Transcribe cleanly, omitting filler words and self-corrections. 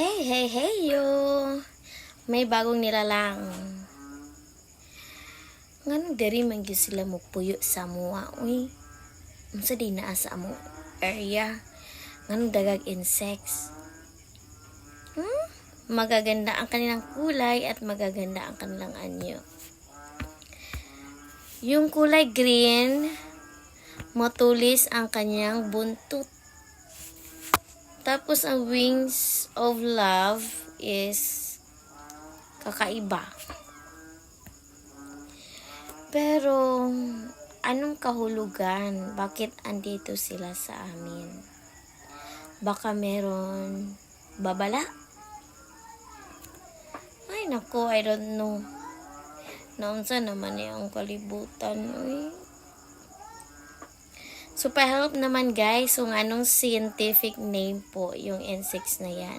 Hey, hey, hey, yo! May bagong nilalang. Ngano diri man gyud sila mo puyo sa mua, uy. Unsa di naa sa amo area? Ngano dagag insects? Magaganda ang kanilang kulay at magaganda ang kanilang anyo. Yung kulay green, matulis ang kanyang buntot. Tapos ang wings of love is kakaiba. Pero anong kahulugan? Bakit andito sila sa amin? Baka meron babala? Ay nako, I don't know. Naunsa naman yung kalibutan. Uy. So, pa-help naman guys kung anong scientific name po yung insects na yan.